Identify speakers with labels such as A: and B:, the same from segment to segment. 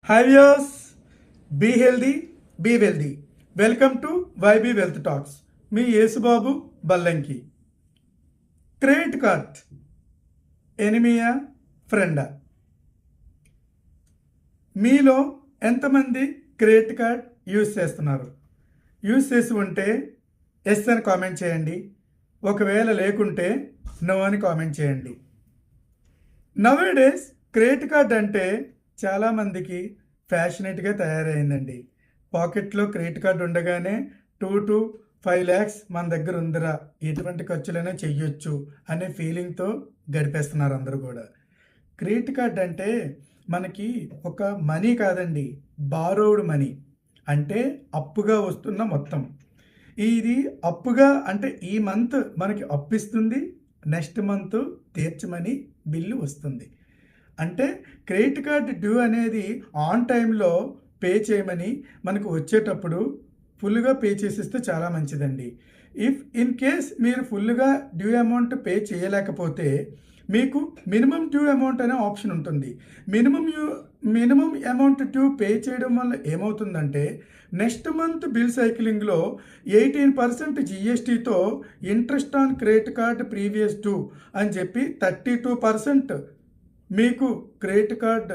A: Hi viewers, be healthy, be wealthy. Welcome to YB wealth talks. మీ Yesubabu Ballanki. Credit card ఎనిమియా ఫ్రెండా? మీలో ఎంతమంది క్రెడిట్ కార్డ్ యూజ్ చేస్తున్నారు? యూజ్ చేసి ఉంటే ఎస్ అని కామెంట్ చేయండి. ఒకవేళ లేకుంటే నో అని కామెంట్ చేయండి. నవేడేస్ క్రెడిట్ కార్డ్ అంటే చాలామందికి ఫ్యాషనేట్గా తయారైందండి. పాకెట్లో క్రెడిట్ కార్డు ఉండగానే 2 to 5 lakhs మన దగ్గర ఉందిరా, ఎటువంటి ఖర్చులైనా చెయ్యొచ్చు అనే ఫీలింగ్తో గడిపేస్తున్నారు అందరూ కూడా. క్రెడిట్ కార్డ్ అంటే మనకి ఒక మనీ కాదండి, బారోడ్ మనీ. అంటే అప్పుగా వస్తున్న మొత్తం. ఇది అప్పుగా అంటే ఈ మంత్ మనకి అప్పిస్తుంది, నెక్స్ట్ మంత్ తీర్చమని బిల్లు వస్తుంది. అంటే క్రెడిట్ కార్డ్ డ్యూ అనేది ఆన్ టైంలో పే చేయమని మనకు వచ్చేటప్పుడు ఫుల్గా పే చేసిస్తే చాలా మంచిదండి. ఇఫ్ ఇన్ కేస్ మీరు ఫుల్గా డ్యూ అమౌంట్ పే చేయలేకపోతే మీకు మినిమం డ్యూ అమౌంట్ అనే ఆప్షన్ ఉంటుంది. మినిమం అమౌంట్ డ్యూ పే చేయడం వల్ల ఏమవుతుందంటే నెక్స్ట్ మంత్ బిల్ సైక్లింగ్లో 18% జిఎస్టీతో interest on credit card previous due అని చెప్పి 32% మీకు క్రెడిట్ కార్డ్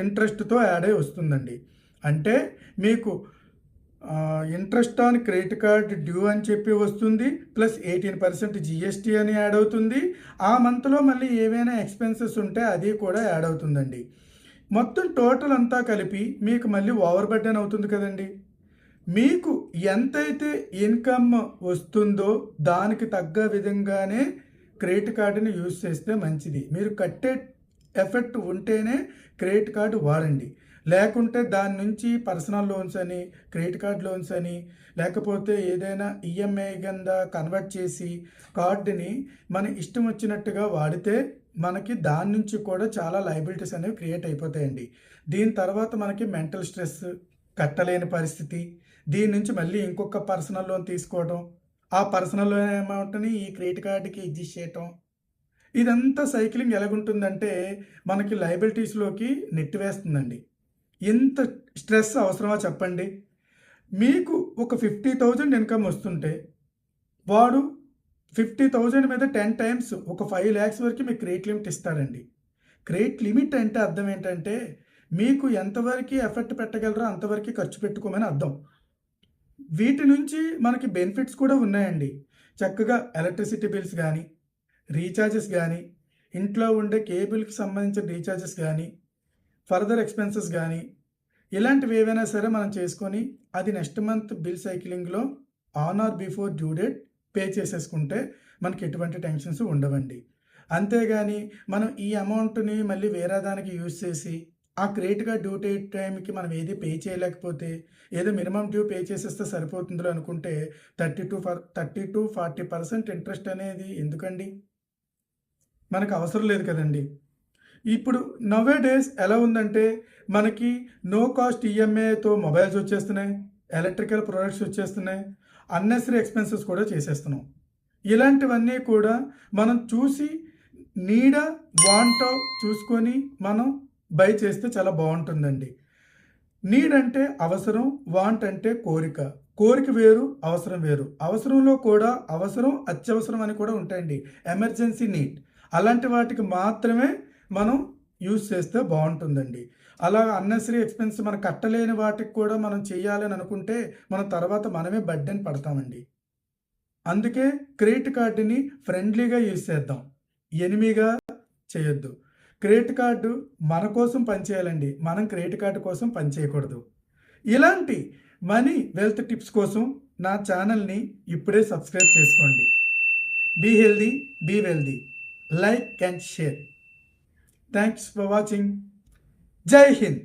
A: ఇంట్రెస్ట్తో యాడ్ అయి వస్తుందండి. అంటే మీకు interest on credit card due అని చెప్పి వస్తుంది, ప్లస్ 18% జిఎస్టీ అని యాడ్ అవుతుంది. ఆ మంత్లో మళ్ళీ ఏవైనా ఎక్స్పెన్సెస్ ఉంటే అది కూడా యాడ్ అవుతుందండి. మొత్తం టోటల్ అంతా కలిపి మీకు మళ్ళీ ఓవర్ బర్డెన్ అవుతుంది కదండి. మీకు ఎంతైతే ఇన్కమ్ వస్తుందో దానికి తగ్గ విధంగానే క్రెడిట్ కార్డుని యూజ్ చేస్తే మంచిది. మీరు కట్టే ఎఫెక్ట్ ఉంటేనే క్రెడిట్ కార్డు వాడండి. లేకుంటే దాని నుంచి పర్సనల్ లోన్స్ అని, క్రెడిట్ కార్డ్ లోన్స్ అని, లేకపోతే ఏదైనా ఈఎంఐ కింద కన్వర్ట్ చేసి కార్డుని మన ఇష్టం వచ్చినట్టుగా వాడితే మనకి దాని నుంచి కూడా చాలా లయబిలిటీస్ అనేవి క్రియేట్ అయిపోతాయండి. దీని తర్వాత మనకి మెంటల్ స్ట్రెస్, కట్టలేని పరిస్థితి, దీని నుంచి మళ్ళీ ఇంకొక పర్సనల్ లోన్ తీసుకోవడం, ఆ పర్సనల్ లోన్ అమౌంట్ని ఈ క్రెడిట్ కార్డుకి అడ్జస్ట్ చేయటం, ఇదంతా సైక్లింగ్ ఎలాగుంటుందంటే మనకి లయబిలిటీస్లోకి నెట్టివేస్తుందండి. ఇంత స్ట్రెస్ అవసరమా చెప్పండి? మీకు ఒక 50,000 ఇన్కమ్ వస్తుంటే వాడు 50,000 మీద 10 times ఒక 5 lakhs వరకు మీకు క్రెడిట్ లిమిట్ ఇస్తాడండి. క్రెడిట్ లిమిట్ అంటే అర్థం ఏంటంటే మీకు ఎంతవరకు ఎఫెక్ట్ పెట్టగలరో అంతవరకు ఖర్చు పెట్టుకోమని అర్థం. వీటి నుంచి మనకి బెనిఫిట్స్ కూడా ఉన్నాయండి. చక్కగా ఎలక్ట్రిసిటీ బిల్స్ కానీ, రీఛార్జెస్ కానీ, ఇంట్లో ఉండే కేబుల్కి సంబంధించిన రీఛార్జెస్ కానీ, ఫర్దర్ ఎక్స్పెన్సెస్ కానీ, ఇలాంటివి ఏవైనా సరే మనం చేసుకొని అది నెక్స్ట్ మంత్ బిల్ సైక్లింగ్లో on or before due date pay చేసేసుకుంటే మనకి ఎటువంటి టెన్షన్స్ ఉండవండి. అంతేగాని మనం ఈ అమౌంట్ని మళ్ళీ వేరే దానికి యూజ్ చేసి ఆ క్రెడిట్ కార్డ్ డ్యూ డేట్ టైంకి మనం ఏది పే చేయలేకపోతే ఏదో మినిమం డ్యూ పే చేసేస్తే సరిపోతుందో అనుకుంటే 30 to 40% ఇంట్రెస్ట్ అనేది ఎందుకండి? మనకు అవసరం లేదు కదండి. ఇప్పుడు నవే డేస్ ఎలా ఉందంటే మనకి నో కాస్ట్ ఈఎంఐతో మొబైల్స్ వచ్చేస్తున్నాయి, ఎలక్ట్రికల్ ప్రొడక్ట్స్ వచ్చేస్తున్నాయి, అన్నెసరీ ఎక్స్పెన్సెస్ కూడా చేసేస్తున్నాం. ఇలాంటివన్నీ కూడా మనం చూసి నీడా వాంటో చూసుకొని మనం బై చేస్తే చాలా బాగుంటుందండి. నీడ్ అంటే అవసరం, వాంట్ అంటే కోరిక. కోరిక వేరు, అవసరం వేరు. అవసరంలో కూడా అవసరం, అత్యవసరం అని కూడా ఉంటాయండి. ఎమర్జెన్సీ నీడ్ అలాంటి వాటికి మాత్రమే మనం యూజ్ చేస్తే బాగుంటుందండి. అలా అన్నెసరీ ఎక్స్పెన్స్ మనం కట్టలేని వాటికి కూడా మనం చేయాలని అనుకుంటే మనం తర్వాత మనమే బర్డెన్ పడతామండి. అందుకే క్రెడిట్ కార్డుని ఫ్రెండ్లీగా యూజ్ చేద్దాం, ఎనిమిగా చేయొద్దు. క్రెడిట్ కార్డు మన కోసం పనిచేయాలండి, మనం క్రెడిట్ కార్డు కోసం పనిచేయకూడదు. ఇలాంటి మనీ వెల్త్ టిప్స్ కోసం నా ఛానల్ని ఇప్పుడే సబ్స్క్రైబ్ చేసుకోండి. Be healthy, be wealthy. Like and share. Thanks for watching. Jai Hind.